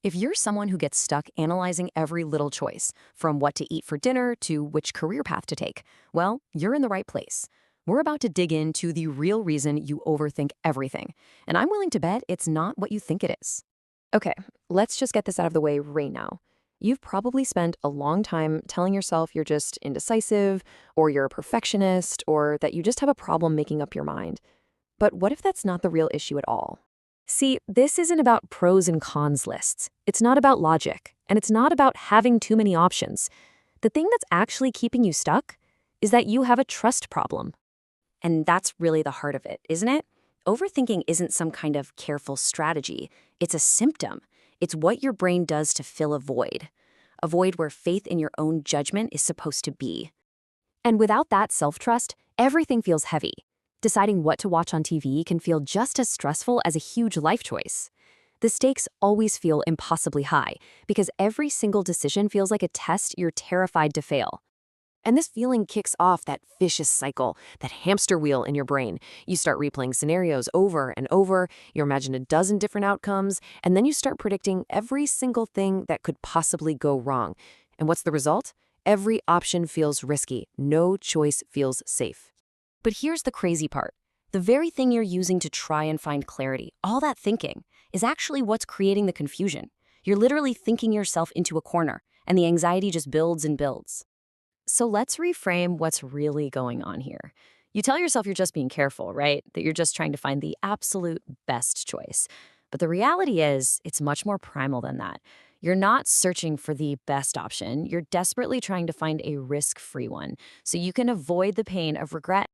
If you're someone who gets stuck analyzing every little choice, from what to eat for dinner to which career path to take, well, you're in the right place. We're about to dig into the real reason you overthink everything, and I'm willing to bet it's not what you think it is. Okay, let's just get this out of the way right now. You've probably spent a long time telling yourself you're just indecisive, or you're a perfectionist, or that you just have a problem making up your mind. But what if that's not the real issue at all? See, this isn't about pros and cons lists. It's not about logic, and it's not about having too many options. The thing that's actually keeping you stuck is that you have a trust problem. And that's really the heart of it, isn't it? Overthinking isn't some kind of careful strategy. It's a symptom. It's what your brain does to fill a void where faith in your own judgment is supposed to be. And without that self-trust, everything feels heavy. Deciding what to watch on TV can feel just as stressful as a huge life choice. The stakes always feel impossibly high because every single decision feels like a test you're terrified to fail. And this feeling kicks off that vicious cycle, that hamster wheel in your brain. You start replaying scenarios over and over, you imagine a dozen different outcomes, and then you start predicting every single thing that could possibly go wrong. And what's the result? Every option feels risky. No choice feels safe. But here's the crazy part. The very thing you're using to try and find clarity, all that thinking, is actually what's creating the confusion. You're literally thinking yourself into a corner, and the anxiety just builds and builds. So let's reframe what's really going on here. You tell yourself you're just being careful, right? That you're just trying to find the absolute best choice. But the reality is, it's much more primal than that. You're not searching for the best option. You're desperately trying to find a risk-free one so you can avoid the pain of regret.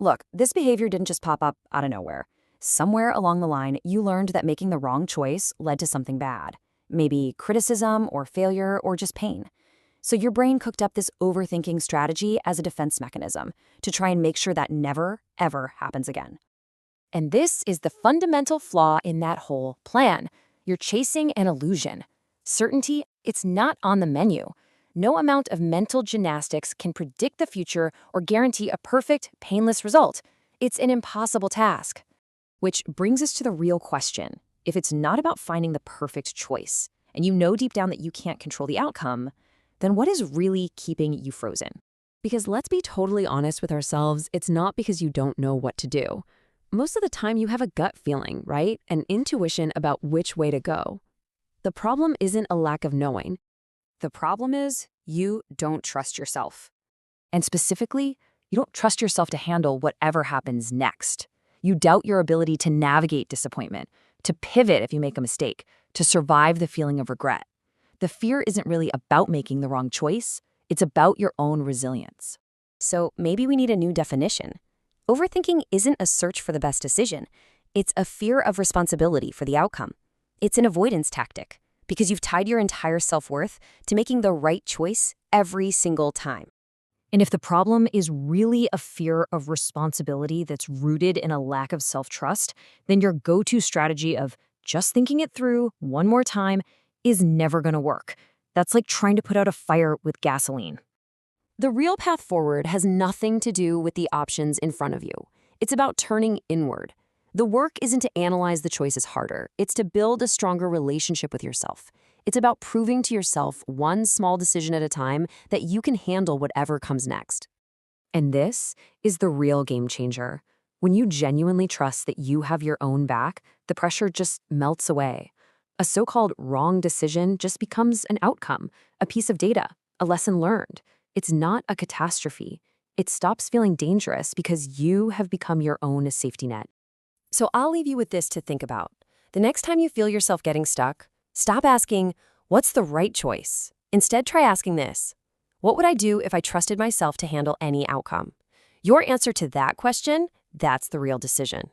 Look, this behavior didn't just pop up out of nowhere. Somewhere along the line, you learned that making the wrong choice led to something bad. Maybe criticism or failure or just pain. So your brain cooked up this overthinking strategy as a defense mechanism to try and make sure that never, ever happens again. And this is the fundamental flaw in that whole plan. You're chasing an illusion. Certainty, it's not on the menu. No amount of mental gymnastics can predict the future or guarantee a perfect, painless result. It's an impossible task. Which brings us to the real question. If it's not about finding the perfect choice, and you know deep down that you can't control the outcome, then what is really keeping you frozen? Because let's be totally honest with ourselves, it's not because you don't know what to do. Most of the time you have a gut feeling, right? An intuition about which way to go. The problem isn't a lack of knowing. The problem is you don't trust yourself. And specifically, you don't trust yourself to handle whatever happens next. You doubt your ability to navigate disappointment, to pivot if you make a mistake, to survive the feeling of regret. The fear isn't really about making the wrong choice. It's about your own resilience. So maybe we need a new definition. Overthinking isn't a search for the best decision. It's a fear of responsibility for the outcome. It's an avoidance tactic because you've tied your entire self-worth to making the right choice every single time. And if the problem is really a fear of responsibility that's rooted in a lack of self-trust, then your go-to strategy of just thinking it through one more time is never going to work. That's like trying to put out a fire with gasoline. The real path forward has nothing to do with the options in front of you. It's about turning inward. The work isn't to analyze the choices harder. It's to build a stronger relationship with yourself. It's about proving to yourself one small decision at a time that you can handle whatever comes next. And this is the real game changer. When you genuinely trust that you have your own back, the pressure just melts away. A so-called wrong decision just becomes an outcome, a piece of data, a lesson learned. It's not a catastrophe. It stops feeling dangerous because you have become your own safety net. So I'll leave you with this to think about. The next time you feel yourself getting stuck, stop asking, what's the right choice? Instead, try asking this: what would I do if I trusted myself to handle any outcome? Your answer to that question, that's the real decision.